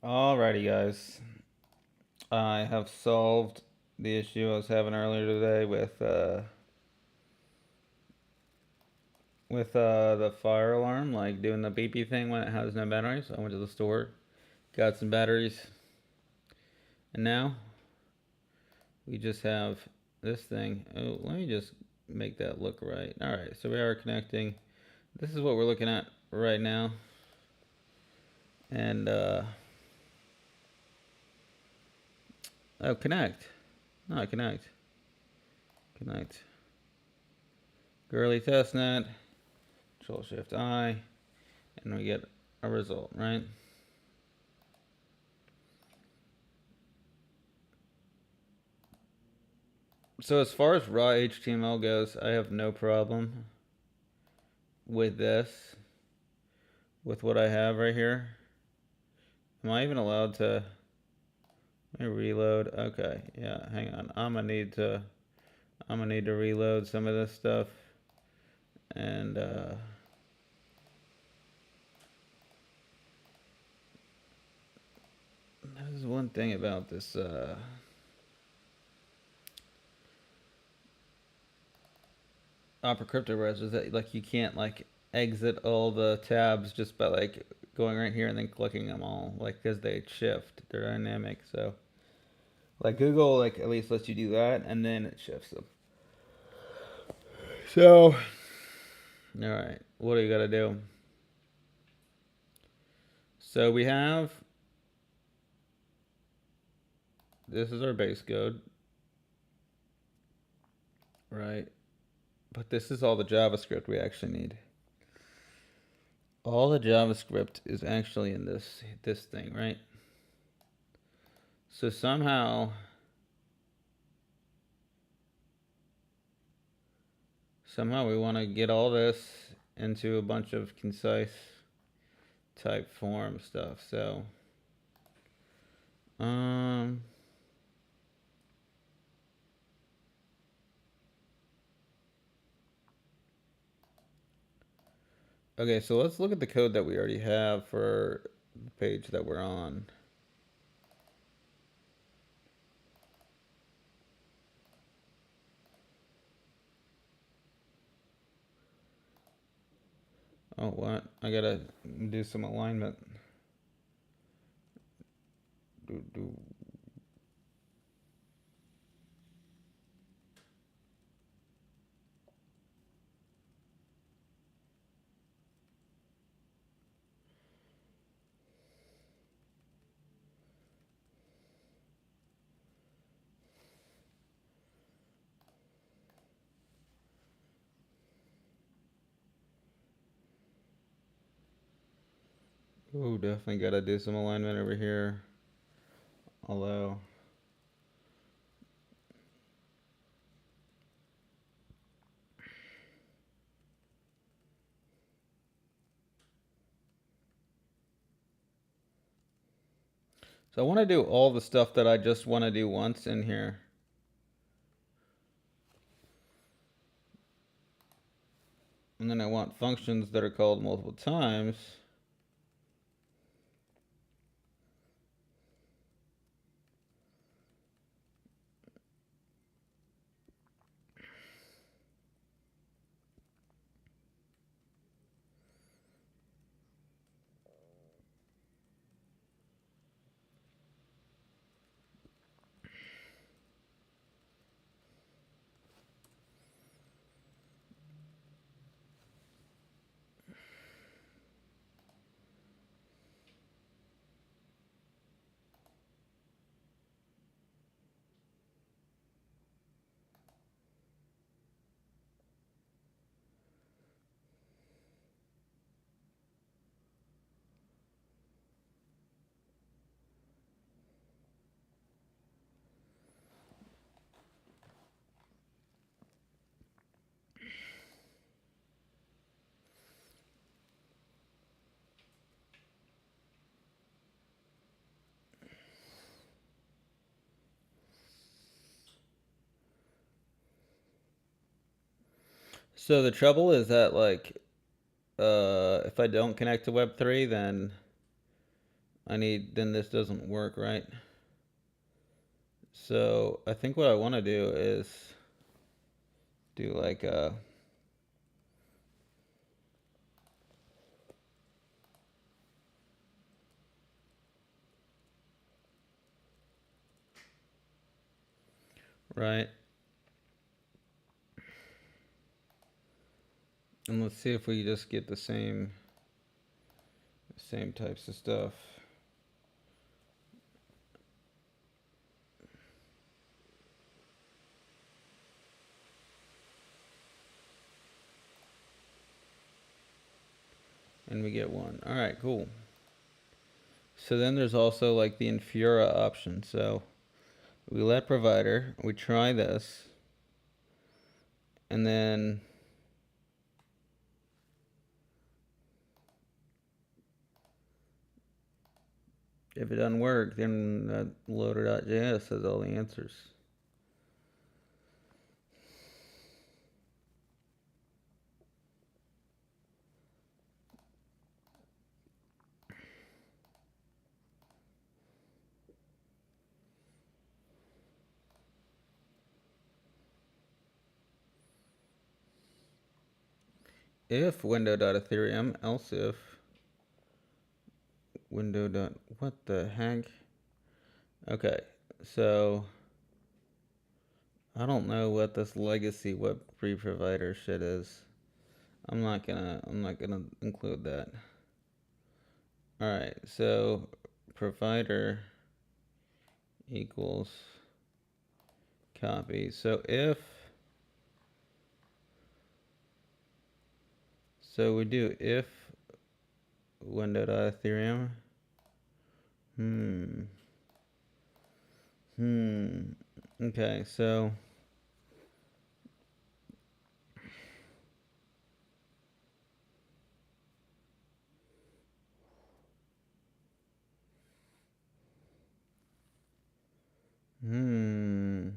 Alrighty, guys. I have solved the issue I was having earlier today with the fire alarm, like doing the beepy thing when it has no batteries. I went to the store, got some batteries, and now we just have this thing. Oh, let me just make that look right. Alright, so we are connecting. This is what we're looking at right now. And, oh, connect. No, connect. Connect. Girly testnet. Control Shift I. And we get a result, right? So as far as raw HTML goes, I have no problem with this, with what I have right here. Am I even allowed to? Let me reload. Okay, yeah, hang on. I'm gonna need to reload some of this stuff. And there's one thing about this Opera Crypto Res is that like you can't like exit all the tabs just by like going right here and then clicking them all, like because they shift. They're dynamic, so like Google like at least lets you do that and then it shifts them. So, all right, what do you got to do? So we have this is our base code, right? But this is all the JavaScript we actually need. All the JavaScript is actually in this thing, right? So somehow we want to get all this into a bunch of concise type form stuff. So um okay, so let's look at the code that we already have for the page that we're on. Oh, what? I gotta do some alignment. Do, do. Oh, definitely gotta do some alignment over here. Although, so I want to do all the stuff that I just want to do once in here. And then I want functions that are called multiple times. So the trouble is that like if I don't connect to Web3, then then this doesn't work, right? So I think what I want to do is do like a right, and let's see if we just get the same types of stuff. And we get one. All right, cool. So then there's also like the Infura option. So we let provider, we try this, and then if it doesn't work, then that loader.js has all the answers. If window.ethereum, else if window. What the heck? Okay, so I don't know what this legacy Web3 provider shit is. I'm not gonna include that. All right, so provider equals copy. So we do if window.ethereum. Hmm. Okay, so hmm.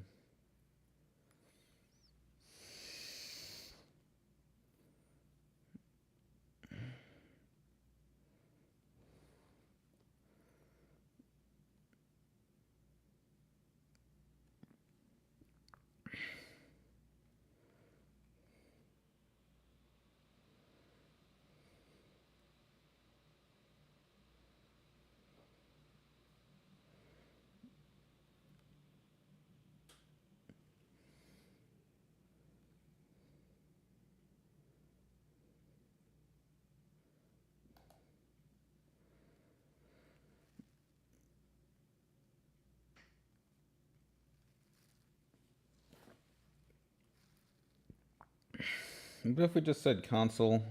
What if we just said console.log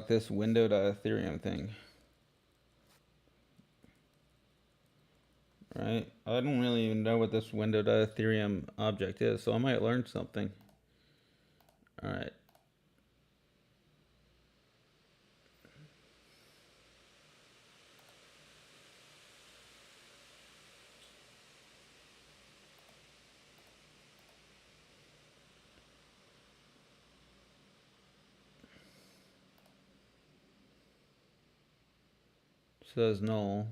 this window.ethereum thing? Right? I don't really even know what this window.ethereum object is, so I might learn something. All right. Says null.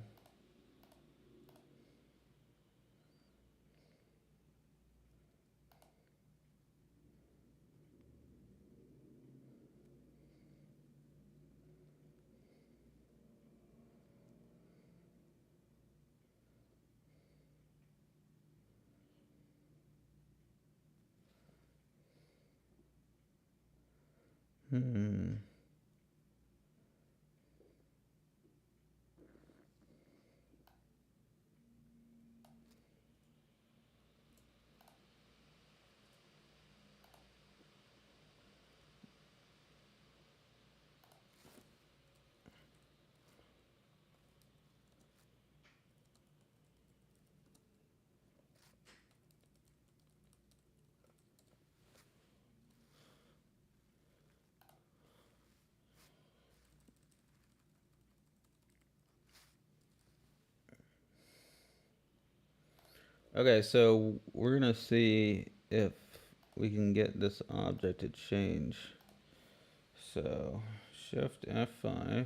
Hmm. Okay, so we're gonna see if we can get this object to change. So Shift F5.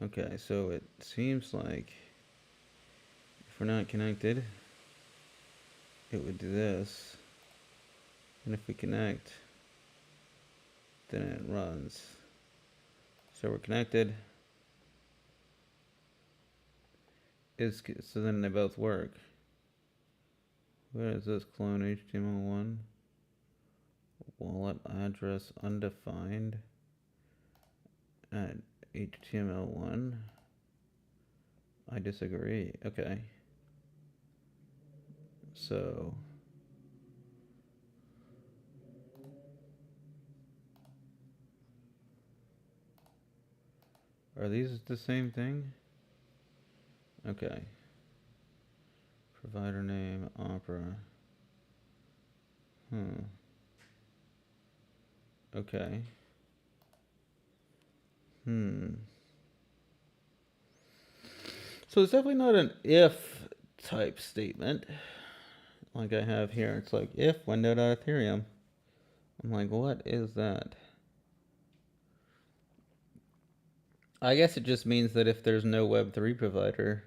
Okay, so it seems like if we're not connected, it would do this. And if we connect, then it runs. So we're connected. So then they both work. Where is this? Clone HTML1. Wallet address undefined at HTML1. I disagree. Okay. So are these the same thing? Okay. Provider name, Opera. Okay. So it's definitely not an if type statement like I have here. It's like if window.ethereum. I'm like, what is that? I guess it just means that if there's no Web3 provider,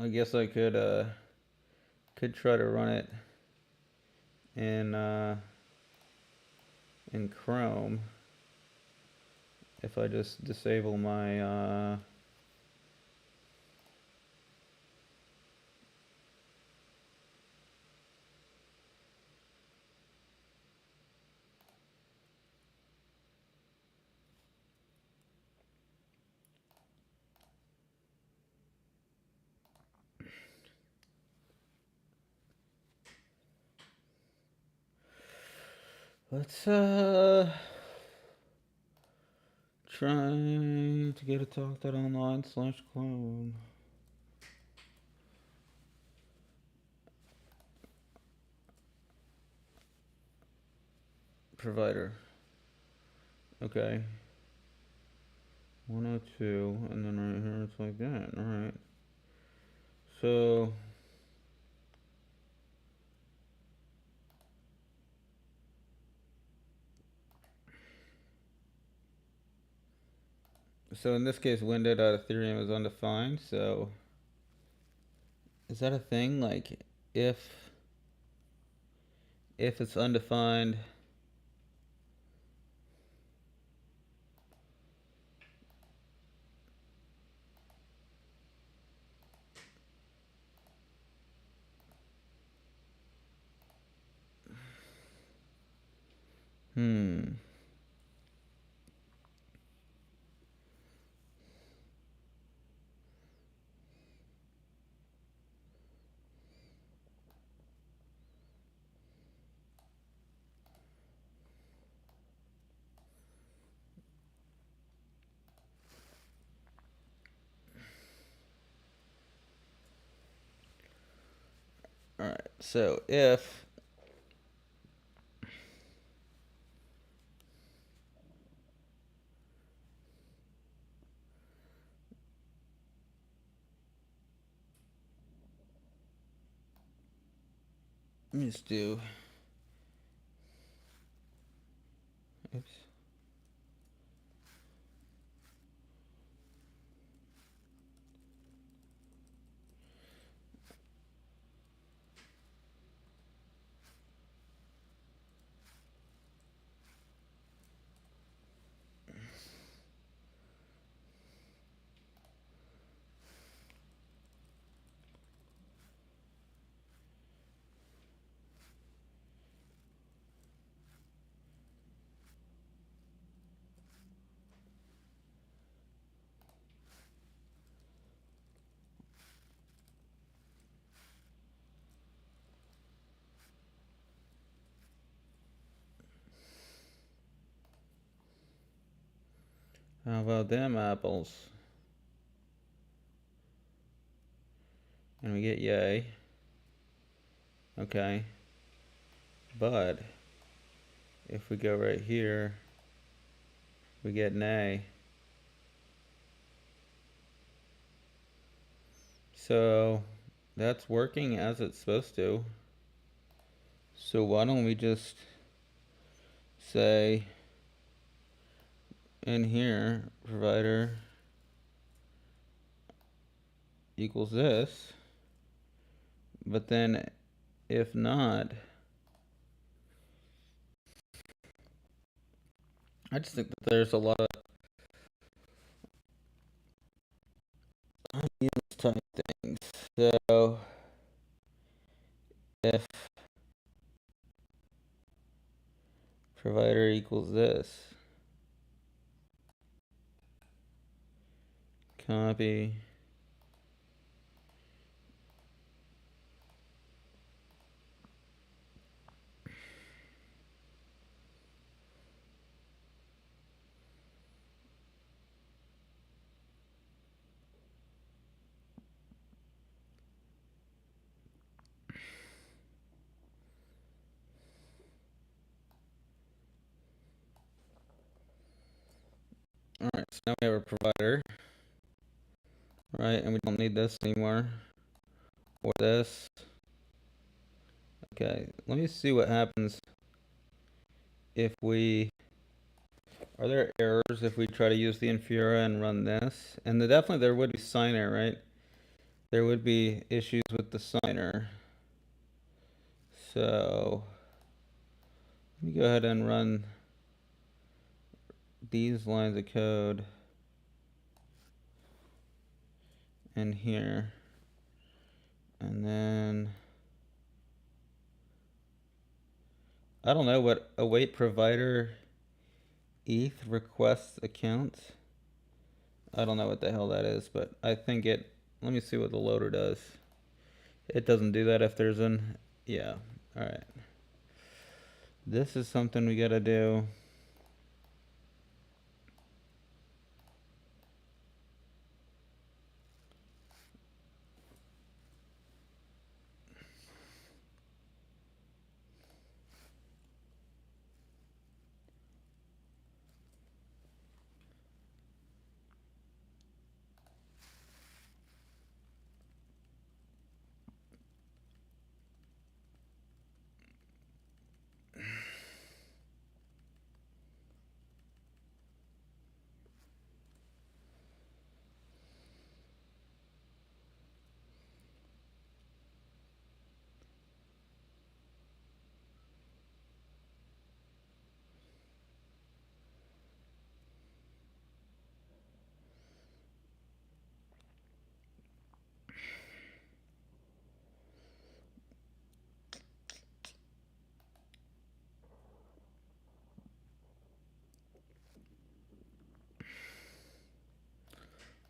I guess I could try to run it in Chrome if I just disable my let's try to get a talk.online/clone. Provider. Okay. 102, and then right here it's like that. Alright. So in this case, window.ethereum is undefined. So is that a thing? Like if it's undefined, Alright, so if let me just do oops. How about them apples? And we get yay. Okay. But if we go right here, we get nay. So that's working as it's supposed to. So why don't we just say in here, provider equals this, but then if not, I just think that there's a lot of unused type things. So if provider equals this, copy, all right, so now we have a provider, right? And we don't need this anymore, or this. Okay, let me see what happens if we, are there errors if we try to use the Infura and run this? And definitely there would be signer, right? There would be issues with the signer. So let me go ahead and run these lines of code in here. And then I don't know what await provider ETH requests account. I don't know what the hell that is, but I think it, let me see what the loader does. It doesn't do that if there's an, yeah, all right. This is something we gotta do.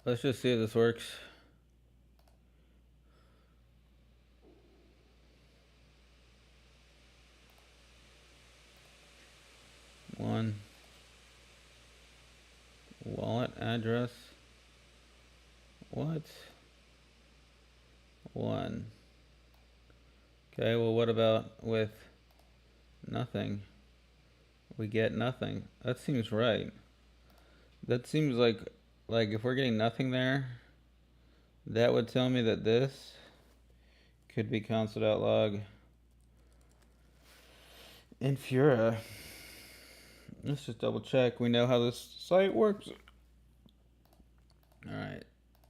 Let's just see if this works. One, wallet address. What? One. Okay, well, what about with nothing? We get nothing. That seems right. That seems like if we're getting nothing there, that would tell me that this could be console.log Infura. Let's just double check. We know how this site works. All right,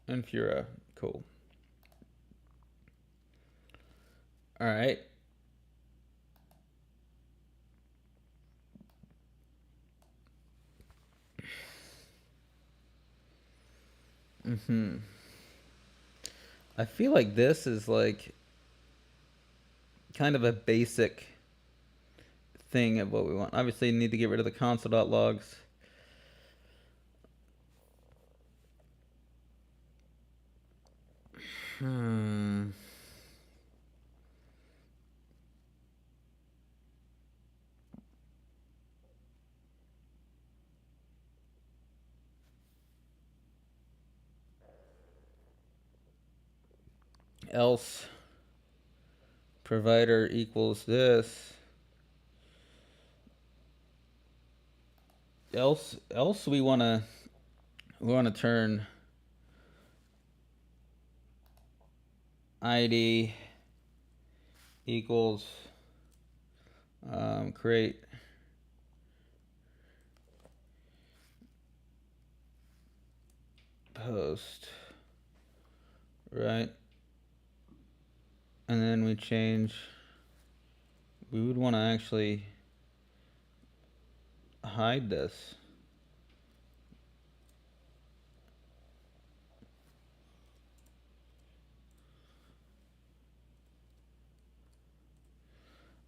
Infura, cool. All right. I feel like this is like kind of a basic thing of what we want. Obviously, you need to get rid of the console.logs. Else provider equals this. Else we want to turn ID equals create post, right? And then we change, we would want to actually hide this.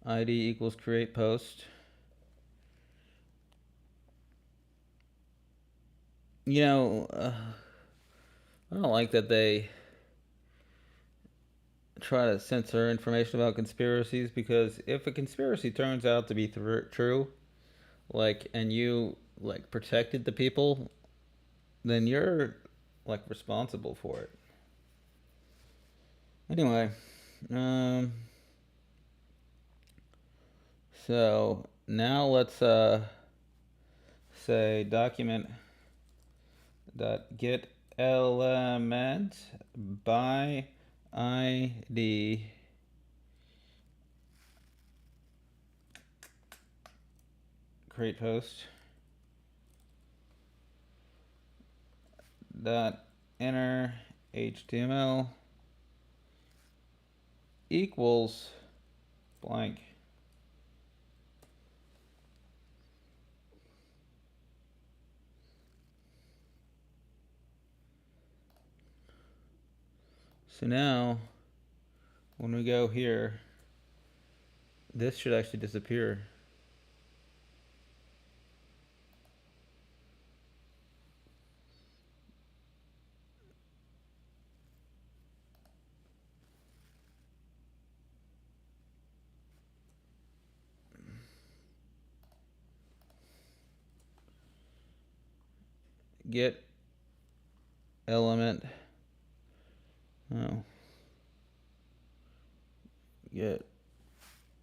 ID equals create post. You know, I don't like that they try to censor information about conspiracies, because if a conspiracy turns out to be true, like, and you like protected the people, then you're like responsible for it. Anyway, um, so now let's say document dot get element by ID create post dot enter HTML equals blank. So now when we go here, this should actually disappear. Get element. Oh. Get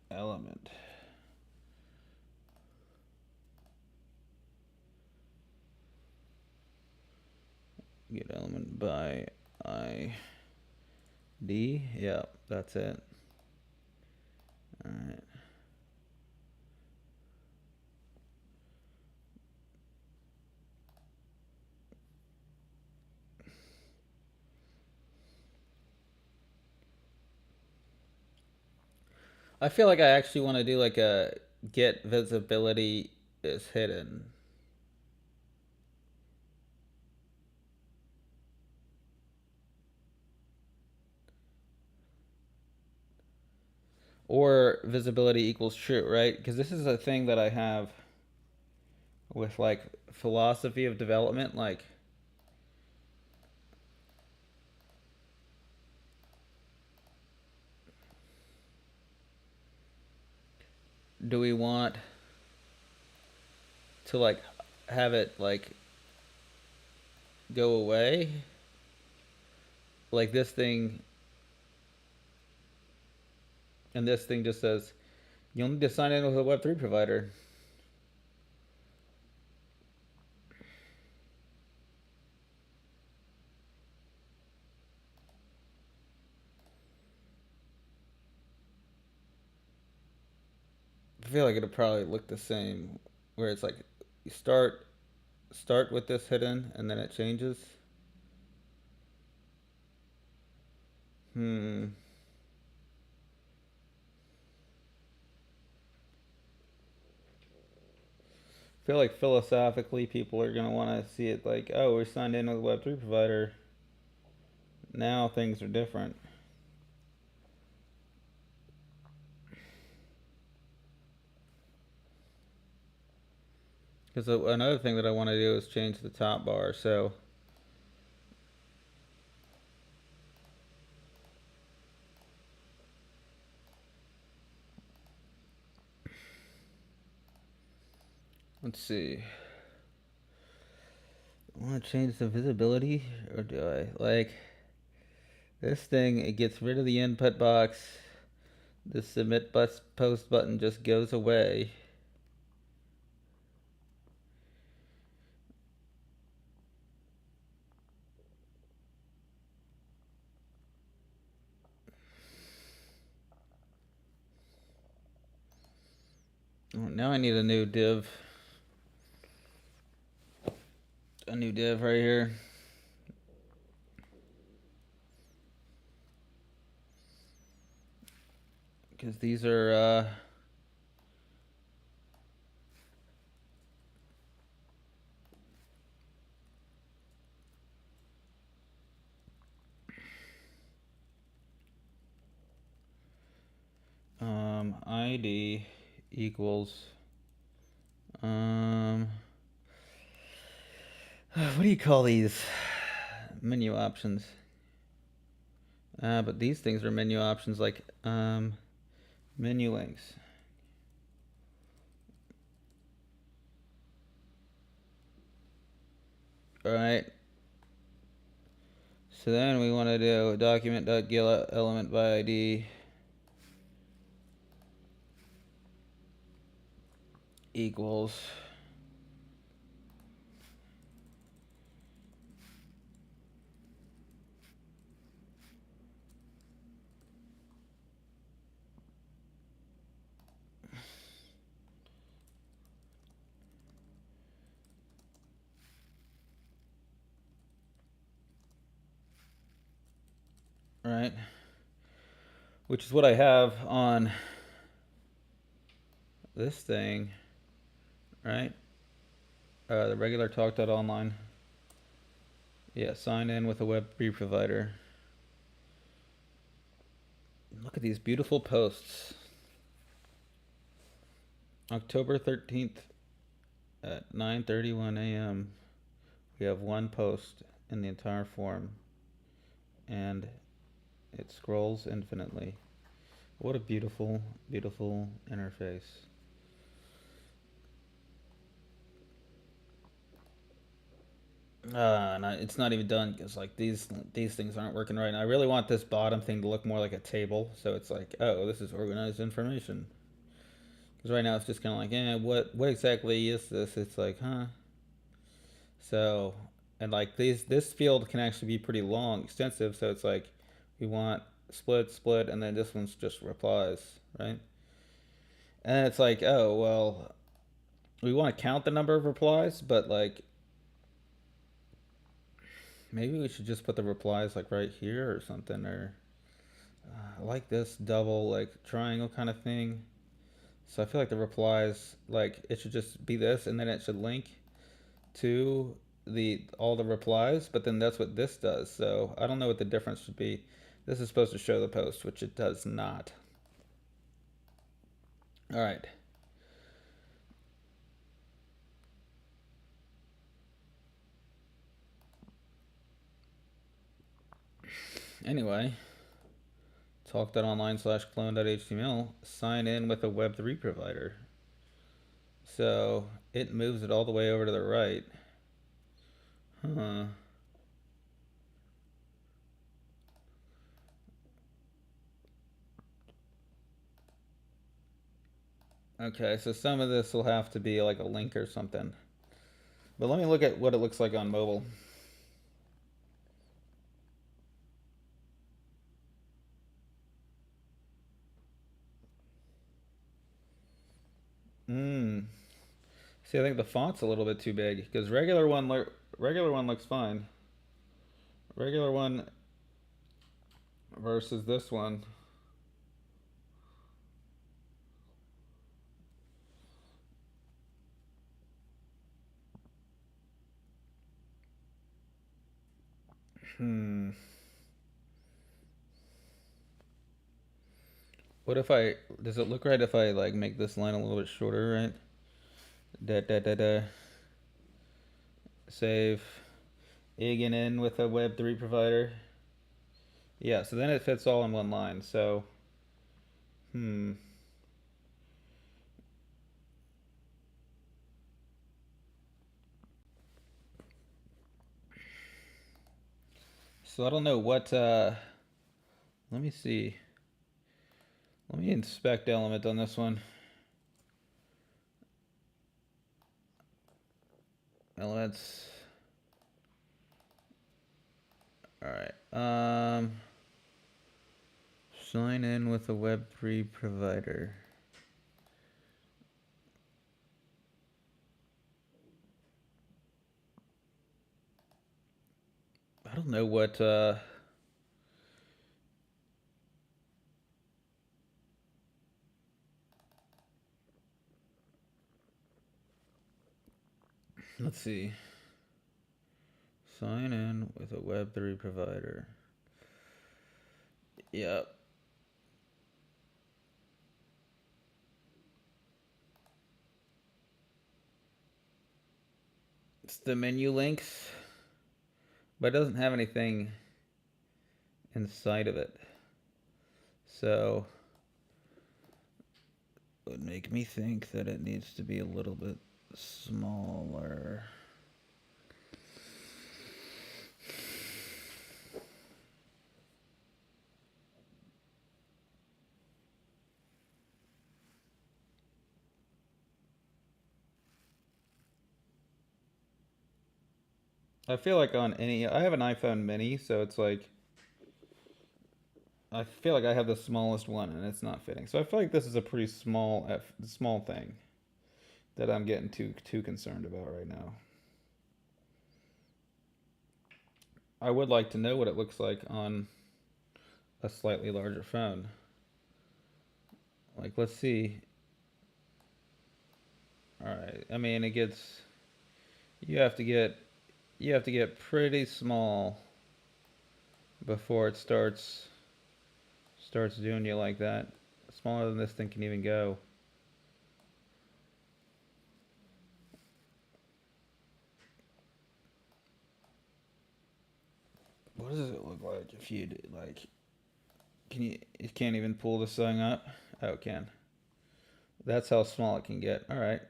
element. Get element by ID. Yeah, that's it. All right. I feel like I actually want to do like a get visibility is hidden. Or visibility equals true, right? Because this is a thing that I have with like philosophy of development. Like, do we want to like have it like go away? Like this thing, and this thing just says you'll need to sign in with a Web3 provider. I feel like it'll probably look the same, where it's like you start with this hidden and then it changes. Hmm. I feel like philosophically people are gonna want to see it like, oh, we're signed in with a Web3 provider. Now things are different. Because another thing that I want to do is change the top bar. So let's see. I want to change the visibility, or do I like this thing? It gets rid of the input box. The submit post button just goes away. Oh, now I need a new div. A new div right here. because these are ID equals what do you call these menu options? But these things are menu options like menu links. All right. So then we want to do document.get element by ID equals right, which is what I have on this thing, right? The regular talk.online. Yeah, sign in with a Web3 provider. Look at these beautiful posts. October 13th at 9:31 a.m. We have one post in the entire form, and it scrolls infinitely. What a beautiful, beautiful interface. And it's not even done because like these things aren't working right. And I really want this bottom thing to look more like a table, so it's like, oh, this is organized information. Because right now it's just kind of like, what exactly is this? It's like, huh. So, and like this field can actually be pretty long, extensive. So it's like, we want split, and then this one's just replies, right? And then it's like, oh well, we want to count the number of replies, but like maybe we should just put the replies like right here or something, or like this double like triangle kind of thing. So I feel like the replies, like it should just be this, and then it should link to the all the replies. But then that's what this does. So I don't know what the difference should be. This is supposed to show the post, which it does not. All right. Anyway, talk.online/clone.html, sign in with a Web3 provider. So it moves it all the way over to the right. Huh. Okay, so some of this will have to be like a link or something. But let me look at what it looks like on mobile. Hmm. See, I think the font's a little bit too big because regular one looks fine. Regular one versus this one. Hmm. What if I? Does it look right if I like make this line a little bit shorter, right? Da da da da. Save. Again in with a Web3 provider. Yeah, so then it fits all in one line. So, hmm. So I don't know what. Let me see. Let me inspect element on this one. Elements. All right. Sign in with a Web3 provider. I don't know what. Let's see. Sign in with a Web3 provider. Yep. It's the menu links, but it doesn't have anything inside of it. So it would make me think that it needs to be a little bit smaller. I feel like on any, I have an iPhone mini, so it's like, I feel like I have the smallest one and it's not fitting. So I feel like this is a pretty small thing that I'm getting too concerned about right now. I would like to know what it looks like on a slightly larger phone. Like, let's see. All right. I mean, it gets, you have to get you have to get pretty small before it starts doing you like that. Smaller than this thing can even go. What does it look like if you like? Can you? It can't even pull this thing up. Oh, it can. That's how small it can get. All right.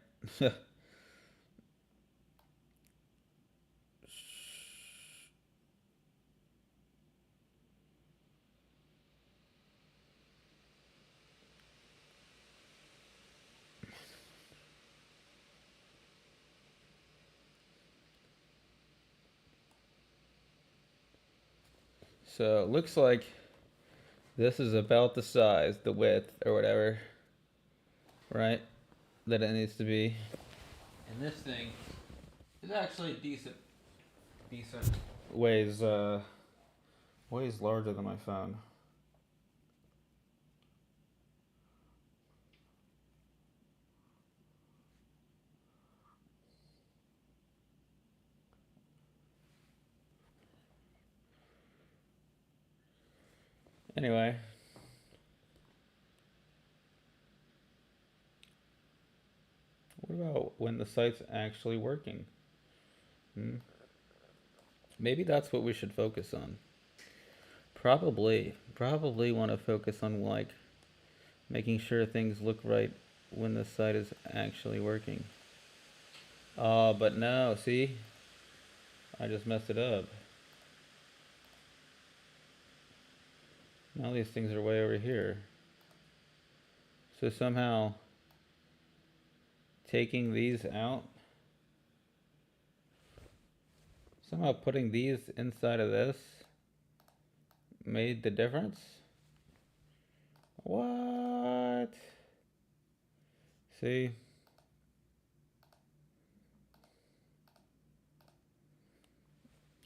So it looks like this is about the size, the width, or whatever, right? That it needs to be. And this thing is actually decent. Weighs weighs larger than my phone. Anyway, what about when the site's actually working? Hmm? Maybe that's what we should focus on. Probably want to focus on like making sure things look right when the site is actually working. But no, see? I just messed it up. Now these things are way over here. So somehow taking these out, somehow putting these inside of this made the difference? What? See?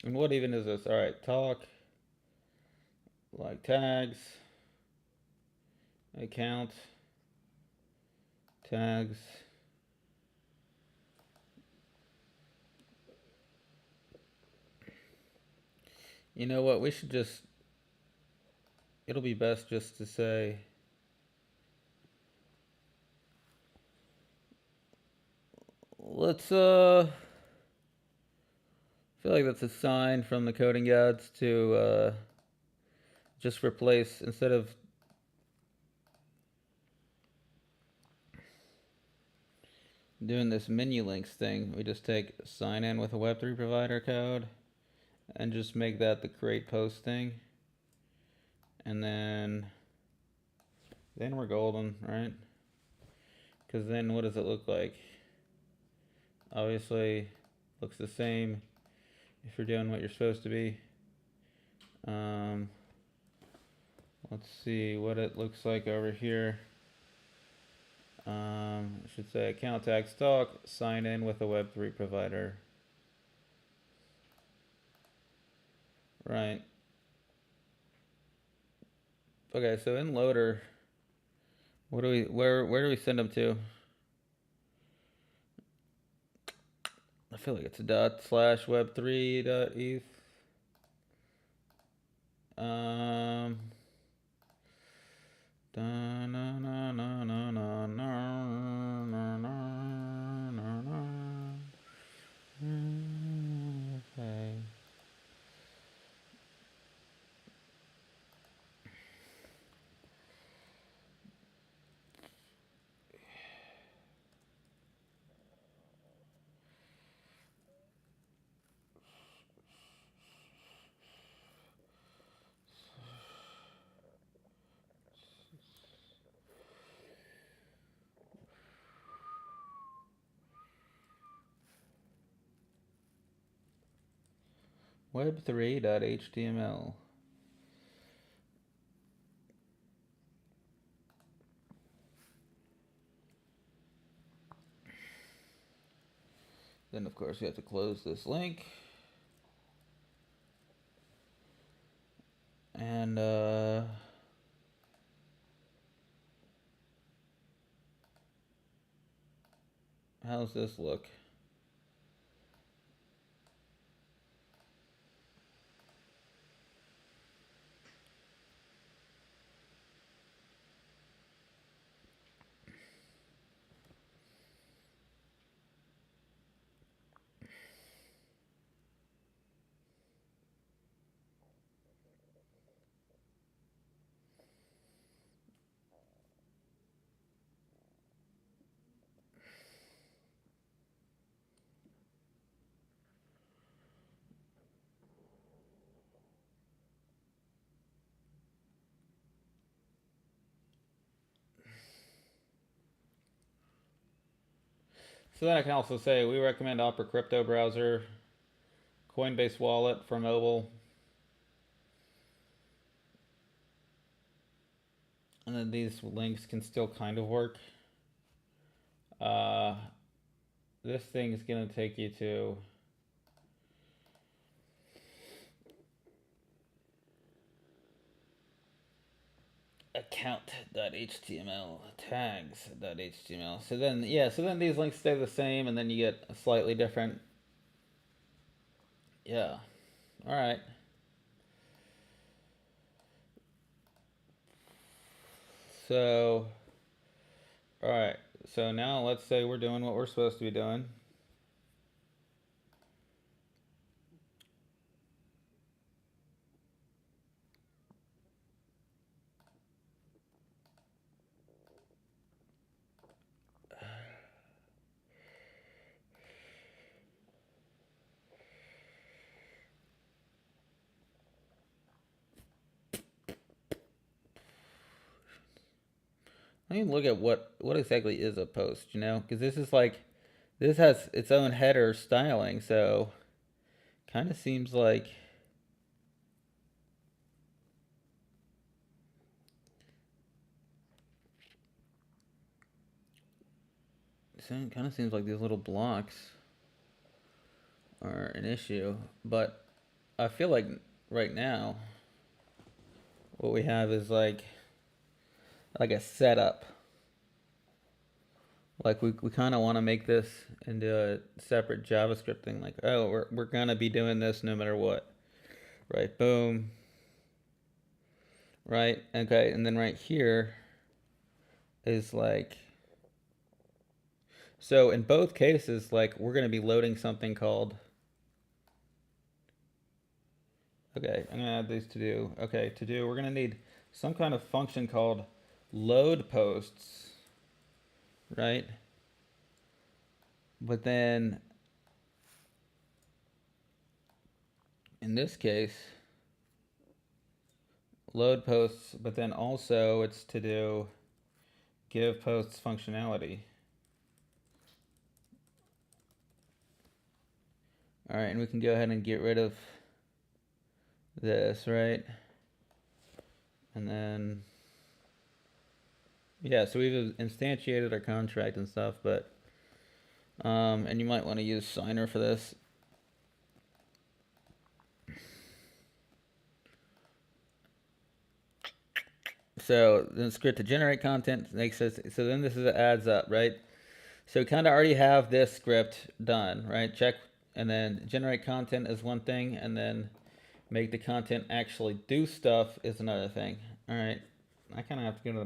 And what even is this? Alright, talk, like tags, account, tags. You know what? We should just, it'll be best just to say, let's, I feel like that's a sign from the coding gods to, just replace, instead of doing this menu links thing, we just take sign in with a Web3 provider code and just make that the create post thing. And then we're golden, right? Because then what does it look like? Obviously, looks the same if you're doing what you're supposed to be. Let's see what it looks like over here. I should say account tag stock, sign in with a Web3 provider. Right. Okay, so in loader, what do we where do we send them to? I feel like it's a ./web3.eth. Um. Okay. Web3.html. Then, of course, we have to close this link. And, how's this look? So then I can also say we recommend Opera Crypto Browser, Coinbase Wallet for mobile, and then these links can still kind of work. Uh, this thing is going to take you to account.html, tags.html. So then, yeah, so then these links stay the same, and then you get a slightly different. Yeah. All right. So, all right. So now let's say we're doing what we're supposed to be doing. I mean, look at what exactly is a post, because this is like this has its own header styling, so kind of seems like these little blocks are an issue, but I feel like right now what we have is like a setup. Like we kind of want to make this into a separate JavaScript thing. Like, oh, we're gonna be doing this no matter what, right? Boom, right? Okay, and then right here is like, so in both cases, like we're gonna be loading something called. Okay, I'm gonna add these to do. Okay, to do, we're gonna need some kind of function called load posts, right? But then in this case, load posts, but then also it's to do give posts functionality. All right, and we can go ahead and get rid of this, right? And then, yeah, so we've instantiated our contract and stuff, but, and you might want to use Signer for this. So then script to generate content makes us, so then this is adds up, right? So we kind of already have this script done, right? Check, and then generate content is one thing, and then make the content actually do stuff is another thing. All right, I kind of have to go to the